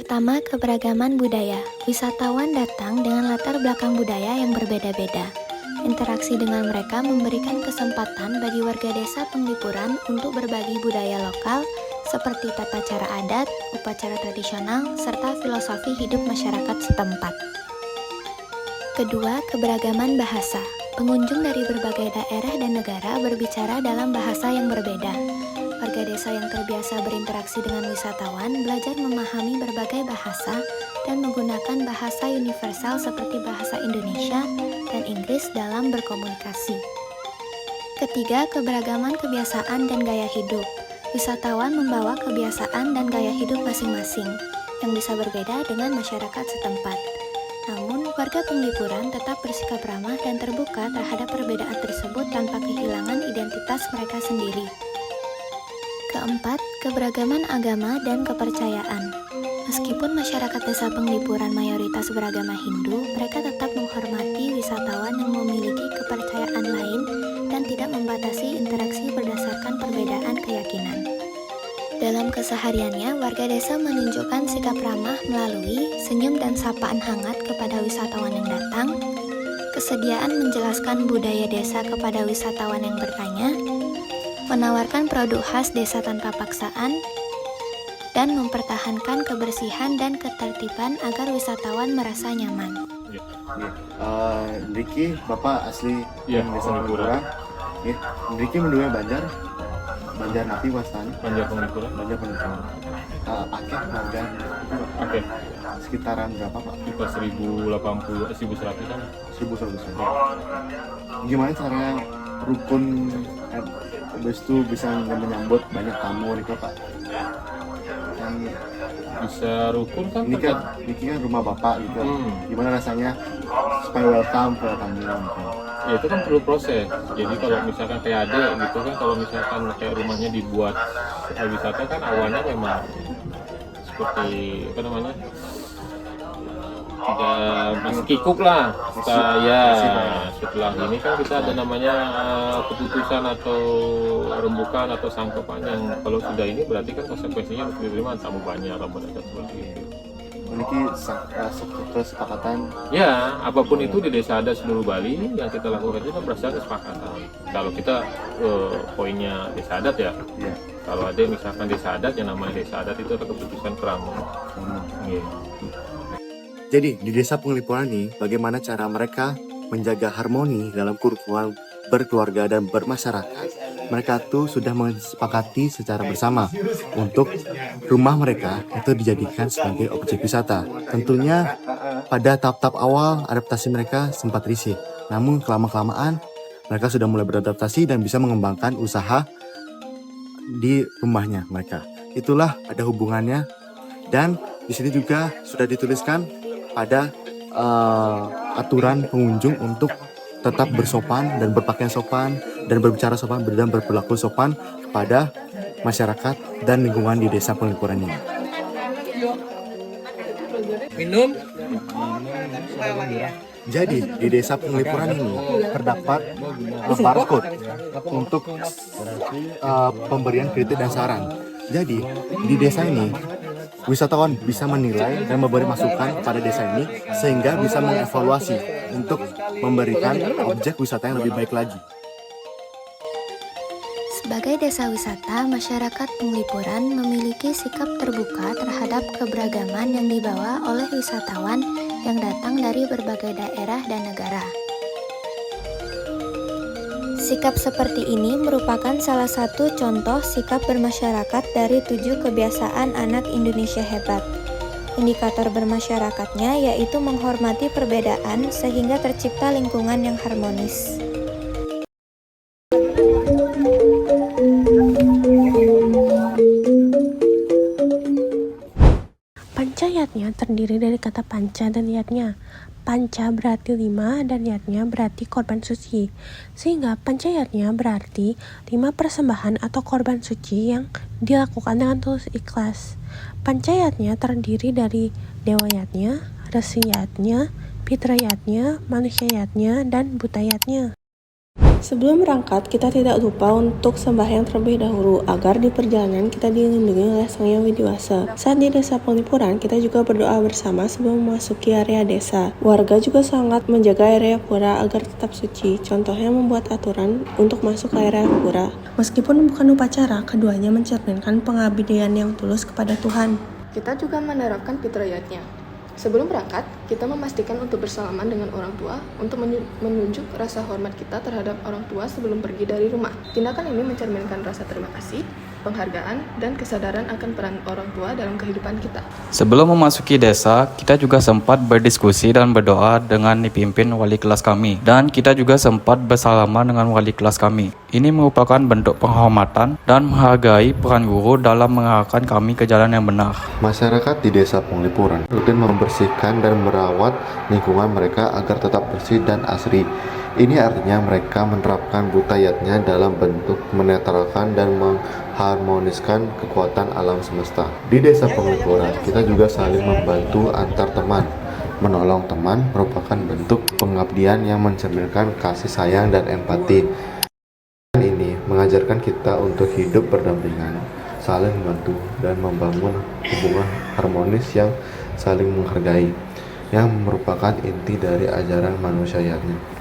Pertama, keberagaman budaya. Wisatawan datang dengan latar belakang budaya yang berbeda-beda. Interaksi dengan mereka memberikan kesempatan bagi warga desa Penglipuran untuk berbagi budaya lokal seperti tata cara adat, upacara tradisional, serta filosofi hidup masyarakat setempat. Kedua, keberagaman bahasa. Pengunjung dari berbagai daerah dan negara berbicara dalam bahasa yang berbeda. Warga desa yang terbiasa berinteraksi dengan wisatawan belajar memahami berbagai bahasa dan menggunakan bahasa universal seperti bahasa Indonesia dan Inggris dalam berkomunikasi. Ketiga, keberagaman kebiasaan dan gaya hidup. Wisatawan membawa kebiasaan dan gaya hidup masing-masing yang bisa berbeda dengan masyarakat setempat. Namun, warga Penglipuran tetap bersikap ramah dan terbuka terhadap perbedaan tersebut tanpa kehilangan identitas mereka sendiri. Keempat, keberagaman agama dan kepercayaan. Meskipun masyarakat desa Penglipuran mayoritas beragama Hindu, mereka tetap menghormati wisatawan yang memiliki kepercayaan lain dan tidak membatasi interaksi berdasarkan perbedaan keyakinan. Dalam kesehariannya, warga desa menunjukkan sikap ramah melalui senyum dan sapaan hangat kepada wisatawan yang datang, kesediaan menjelaskan budaya desa kepada wisatawan yang bertanya, menawarkan produk khas desa tanpa paksaan, dan mempertahankan kebersihan dan ketertiban agar wisatawan merasa nyaman. Nriki, Bapak asli desa Penglipuran. Nriki menduga Banjar Napi Wastani. Banjar Penglipuran. Akeh warga. Oke. Sekitaran berapa Pak? Sekitar 1080, 1100 kan? 1100. Gimana caranya rukun habis itu bisa menyambut banyak tamu nih Pak? Bisa rukun kan? Ini kan rumah Bapak gitu. Gimana rasanya supaya welcome ke tamu gitu? Ya itu kan perlu proses. Jadi kalau misalkan kayak adek gitu kan, kalau misalkan kayak rumahnya dibuat wisata kan awalnya memang seperti apa namanya, masih kikuk lah. Setelah ini kan kita ada namanya keputusan atau rembukan atau sangkapan yang kalau sudah ini berarti kan konsekuensinya harus diterima, tamu banyak, tamu datang seperti itu. Memiliki kesepakatan. Ya, apapun itu di desa adat seluruh Bali yang kita lakukan itu kan berdasarkan kesepakatan. Kalau kita poinnya desa adat ya. Kalau ada misalkan desa adat, yang namanya desa adat itu ada keputusan Kramo. Jadi di desa Penglipuran ini, bagaimana cara mereka menjaga harmoni dalam kerukunan berkeluarga dan bermasyarakat? Mereka tuh sudah menyepakati secara bersama untuk rumah mereka itu dijadikan sebagai objek wisata. Tentunya pada tahap-tahap awal adaptasi mereka sempat risih, namun kelama-kelamaan mereka sudah mulai beradaptasi dan bisa mengembangkan usaha di rumahnya mereka. Itulah ada hubungannya, dan di sini juga sudah dituliskan pada aturan pengunjung untuk tetap bersopan dan berpakaian sopan dan berbicara sopan dan berperilaku sopan kepada masyarakat dan lingkungan di desa Penglipuran ini. Minum. Jadi di desa Penglipuran ini terdapat barcode untuk pemberian kritik dan saran. Jadi di desa ini wisatawan bisa menilai dan memberi masukan pada desa ini sehingga bisa mengevaluasi untuk memberikan objek wisata yang lebih baik lagi. Sebagai desa wisata, masyarakat Penglipuran memiliki sikap terbuka terhadap keberagaman yang dibawa oleh wisatawan yang datang dari berbagai daerah dan negara. Sikap seperti ini merupakan salah satu contoh sikap bermasyarakat dari 7 kebiasaan anak Indonesia hebat. Indikator bermasyarakatnya yaitu menghormati perbedaan sehingga tercipta lingkungan yang harmonis. Panca yatnya terdiri dari kata panca dan yatnya. Panca berarti 5 dan yatnya berarti korban suci. Sehingga panca yatnya berarti 5 persembahan atau korban suci yang dilakukan dengan tulus ikhlas. Panca yatnya terdiri dari dewa yatnya, resi yatnya, pitra yatnya, manusia yatnya, dan buta yatnya. Sebelum berangkat, kita tidak lupa untuk sembahyang terlebih dahulu agar di perjalanan kita dilindungi oleh Sang Yang Widi Wasa. Saat di Desa Penglipuran, kita juga berdoa bersama sebelum memasuki area desa. Warga juga sangat menjaga area pura agar tetap suci, contohnya membuat aturan untuk masuk ke area pura. Meskipun bukan upacara, keduanya mencerminkan pengabdian yang tulus kepada Tuhan. Kita juga menerapkan fitriyatnya. Sebelum berangkat, kita memastikan untuk bersalaman dengan orang tua untuk menunjuk rasa hormat kita terhadap orang tua sebelum pergi dari rumah. Tindakan ini mencerminkan rasa terima kasih, penghargaan, dan kesadaran akan peran orang tua dalam kehidupan kita. Sebelum memasuki desa, kita juga sempat berdiskusi dan berdoa dengan dipimpin wali kelas kami. Dan kita juga sempat bersalaman dengan wali kelas kami. Ini merupakan bentuk penghormatan dan menghargai peran guru dalam mengarahkan kami ke jalan yang benar. Masyarakat di Desa Penglipuran rutin membersihkan dan merawat lingkungan mereka agar tetap bersih dan asri. Ini artinya mereka menerapkan budayanya dalam bentuk menetralkan dan mengharmoniskan kekuatan alam semesta. Di Desa Penglipuran, kita juga saling membantu antar teman. Menolong teman merupakan bentuk pengabdian yang mencerminkan kasih sayang dan empati. Ini mengajarkan kita untuk hidup berdampingan, saling membantu, dan membangun hubungan harmonis yang saling menghargai, yang merupakan inti dari ajaran manusianya.